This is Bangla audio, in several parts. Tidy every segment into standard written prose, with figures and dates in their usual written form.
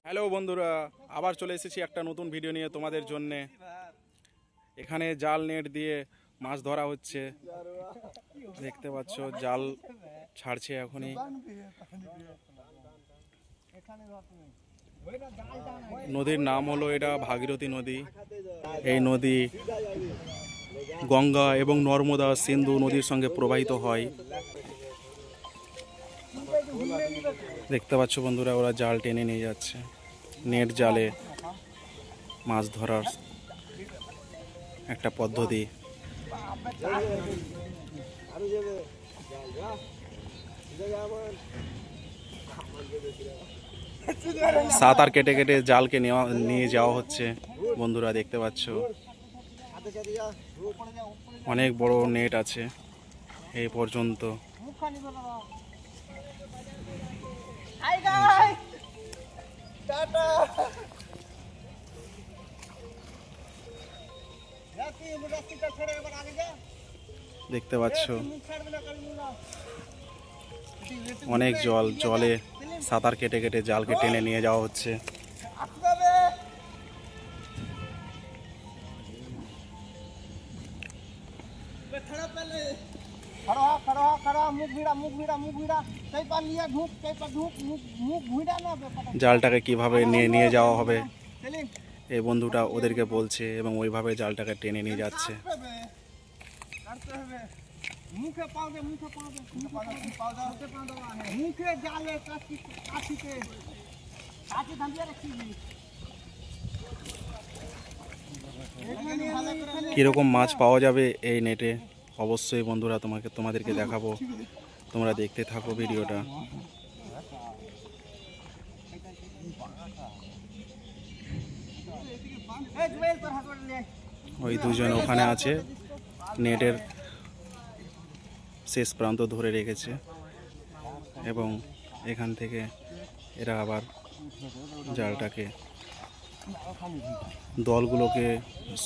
হ্যালো বন্ধুরা, আবার চলে এসেছি একটা নতুন ভিডিও নিয়ে তোমাদের জন্যে। এখানে জাল নেট দিয়ে মাছ ধরা হচ্ছে, দেখতে পাচ্ছ জাল ছাড়ছে এখনই। নদীর নাম হলো এটা ভাগীরথী নদী। এই নদী গঙ্গা এবং নর্মদা সিন্ধু নদীর সঙ্গে প্রবাহিত হয়। দেখতে পাচ্ছ বন্ধুরা, ওরা জাল টেনে নিয়ে যাচ্ছে। নেট জালে মাছ ধরার একটা পদ্ধতি। সাঁতার কেটে কেটে জালকে নিয়ে যাওয়া হচ্ছে বন্ধুরা, দেখতে পাচ্ছ অনেক বড় নেট আছে এই পর্যন্ত। দেখতে পাচ্ছ অনেক জলে সাঁতার কেটে কেটে জালকে টেনে নিয়ে যাওয়া হচ্ছে। জালটাকে কিভাবে নিয়ে যাওয়া হবে এই বন্ধুটা ওদেরকে বলছে এবং ওইভাবে জালটাকে টেনে নিয়ে যাচ্ছে। কিরকম মাছ পাওয়া যাবে এই নেটে অবশ্যই বন্ধুরা তোমাদেরকে দেখাবো, তোমরা দেখতে থাকো ভিডিওটা। ওই দুজন ওখানে আছে, নেটের শেষ প্রান্ত ধরে রেখেছে এবং এখান থেকে এরা আবার জালটাকে দলগুলোকে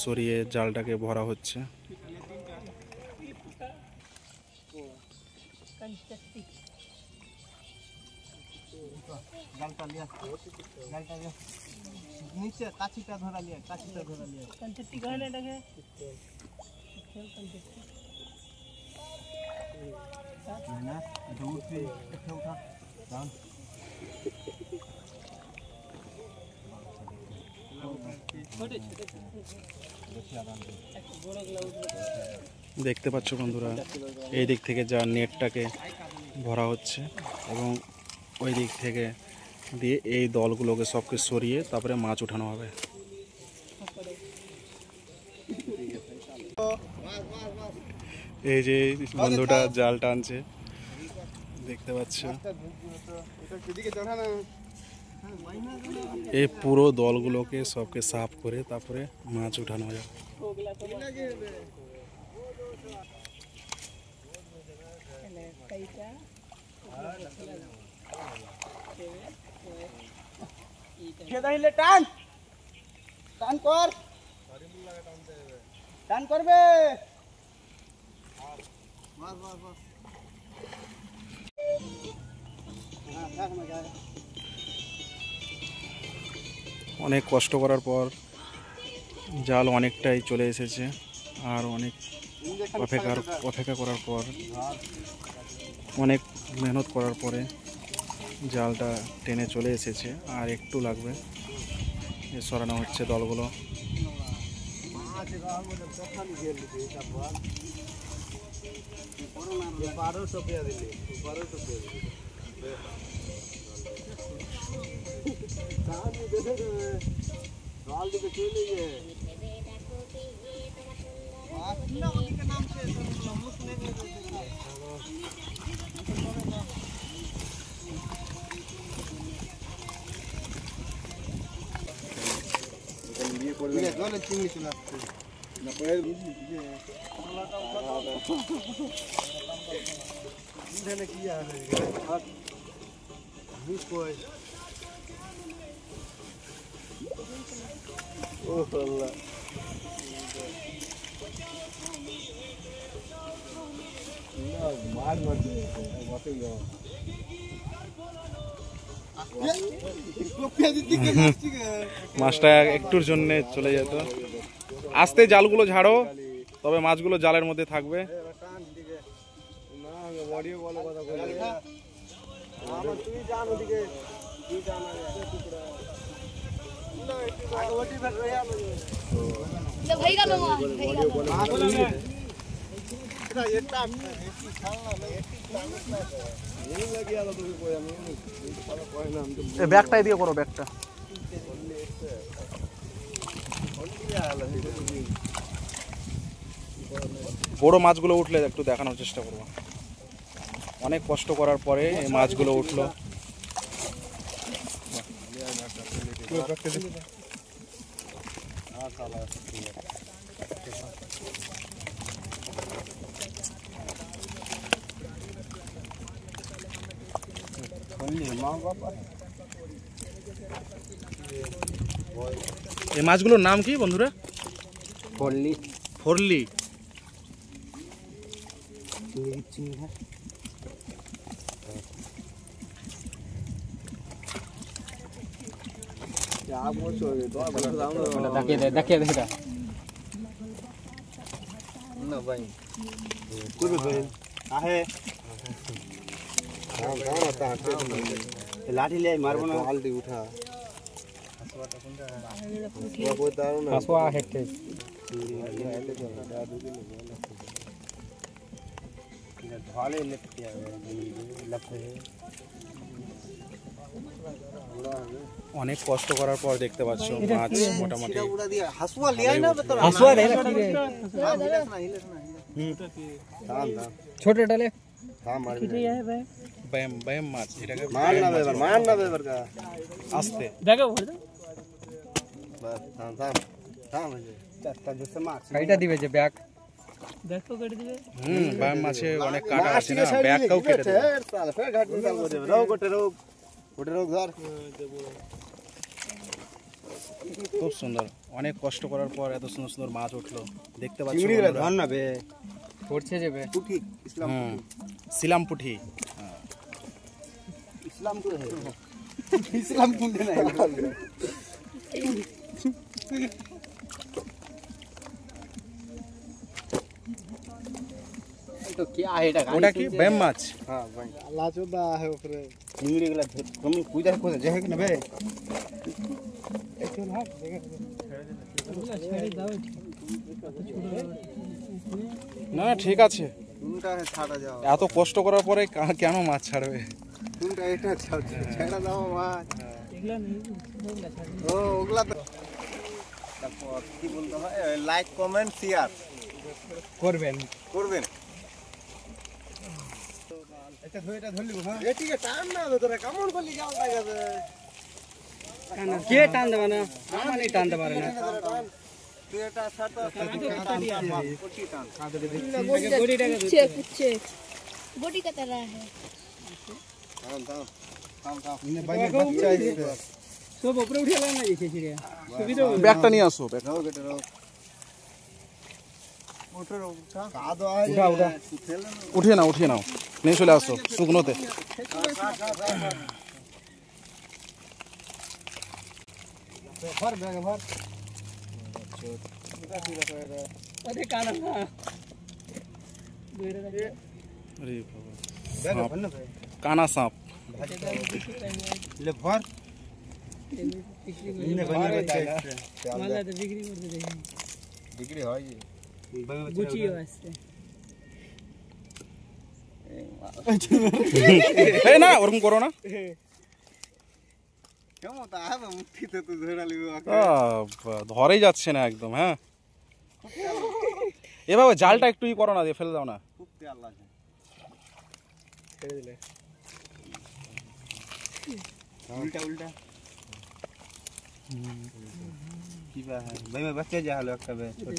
সরিয়ে জালটাকে ভরা হচ্ছে। নিচে কাছিটা ধরা লিয়ে কনচেটি কয় না এটাকে না দুধে একটা উঠা ডান দেখতে পাচ্ছ বন্ধুরা, এই দিক থেকে যা নেটটাকে ভরা হচ্ছে এবং ওই দিক থেকে দিয়ে এই দলগুলোকে সবকে সরিয়ে তারপরে মাছ উঠানো হবে। এই যে বন্ধুটা জাল টানছে, দেখতে পাচ্ছ। এই পুরো দলগুলোকে সবকে সাফ করে তারপরে মাছ উঠানো হবে। টান টান কর, টান করবে। অনেক কষ্ট করার পর জাল অনেকটাই চলে এসেছে, আর অনেক অপেক্ষা করার পর অনেক মেহনত করার পরে জালটা টেনে চলে এসেছে। আর একটু লাগবে, সরানো হচ্ছে দলগুলো। চিংড়ি চলে আসছে না কি ও মাছটা একটুর জন্য চলে যেত। আস্তে জালগুলো ঝাড়ো, তবে মাছগুলো জালের মধ্যে থাকবে। ব্যাগটাই দিয়ে করো, ব্যাগটা। বড় মাছগুলো উঠলে একটু দেখানোর চেষ্টা করবো। অনেক কষ্ট করার পরে এই মাছগুলো উঠলো। এই মাছগুলোর নাম কি বন্ধুরা? ফরলি। ফরলি। দেখিয়ে দে লাঠি লে মারবো না, হালদি উঠা হাসুয়া হেটে ঢালে লেতে অনেক কষ্ট করার পর দেখতে পাচ্ছ মাছ মোটামুটি। হাসুয়া লিয়াই না তো, হাসুয়া রে ছোট ডালে থাম মারবি না ব্যাম ব্যাম মাছ, এটাকে মার না বেবার কা আস্তে দেখো ভর দাও বাস থাম থাম থাম চারটা দিছে মাছ কাইটা দিবে যে ব্যাগ দেখো কেটে দিবে ব্যাম মাছে অনেক কাঁটা আছে না, ব্যাগটাও কেটে দেবে। তাহলে ফের ঘাট নিয়ে চাল করে রোগ ওটে রোগ ধর। খুব সুন্দর, অনেক কষ্ট করার পর এত সুন্দর সুন্দর মাছ উঠলো দেখতে পাচ্ছ। চিংড়ি গুলো ধর না বে, পড়ছে যাবে পুঠি ইসলাম সিলাম পুঠি। ইসলাম তো হে ইসলাম কুন্ডে নাই তো কি आहे এটা ওটা কি ব্যাম মাছ? हां भाई अल्लाह चोदा है ऊपर चिंगड़ी गला तुम कुइदा को जे है कि ना बे चल हां ছেড়ে দাও না ঠিক আছে, तुमटा है छाड़ा जाओ, এত কষ্ট করার পরে কেন মাছ ছাড়বে? तुमटा এটা छाड़ा जाओ माछ এগুলা নেই ওগুলা ছাড়ে ও ওগলা তো তারপর কি বলতে হয়, লাইক কমেন্ট শেয়ার করবেন করবেন। এটা ধরলি হ্যাঁ এটিকে টান না তোরা কেমন করলি যাও লাগাবে কে টান দেবে না আমারই টান দেবে না তুই এটা ছাড়তো কোটি টান पूछे पूछे बॉडी का तरह है থাম থাম থাম থাম ইনে বাইরে বাচ্চা আইছে সব উপরে উঠে গেল না এসে ছিড়ে সুবিধা ব্যাগটা নিয়ে আসো, ব্যাগ। রাও কেটে রাও ওঠো উঠা কাদো আয় উঠা উঠা উঠিয়ে নাও, উঠিয়ে নাও, নিয়ে চলে আসো শুকনোতে। ভর ব্যাগ ভর আরে কানা না আরে বাবা, ব্যাগ ভর না কানা সাপ। ले भर इने बने बच्चा মালা তো বিক্রি করতে দেখি बिगड़ी হয় গুছিয়ে আসছে এই না ওরকম করো না, কেমন তা হবে মুঠিতে তো ধরে লিবো ধরেই যাচ্ছে না একদম। হ্যাঁ এভাবে জালটা একটু করো না, দিয়ে ফেলে দাও না। খুব তেল লাগে ছেড়ে দিলে उल्टा उल्टा की बा है भाई मैं बच्चे जा हलो একটা বে ছোট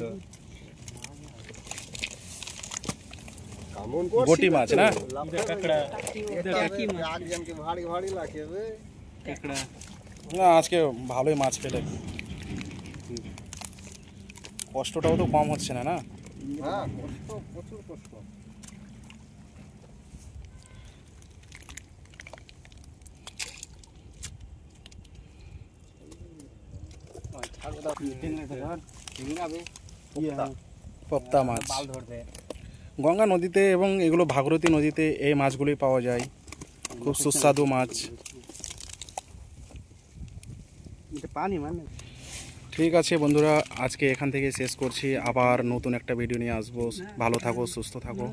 কামন করছি গোটি মাছ না, কাকড়া টাকি মাছ আগ জন के भाड़ी भाड़ी लाके बे কাকড়া না আজকে ভালোই মাছ পেলে, কষ্টটাও তো কম হচ্ছে না। না হ্যাঁ কষ্ট প্রচুর কষ্ট পপ্তা মাছ গঙ্গা নদীতে এবং এগুলো ভাগীরথী নদীতে এই মাছগুলোই পাওয়া যায়, খুব সুস্বাদু মাছ। পানি মানে ঠিক আছে বন্ধুরা, আজকে এখান থেকে শেষ করছি, আবার নতুন একটা ভিডিও নিয়ে আসবো। ভালো থাকো, সুস্থ থাকো।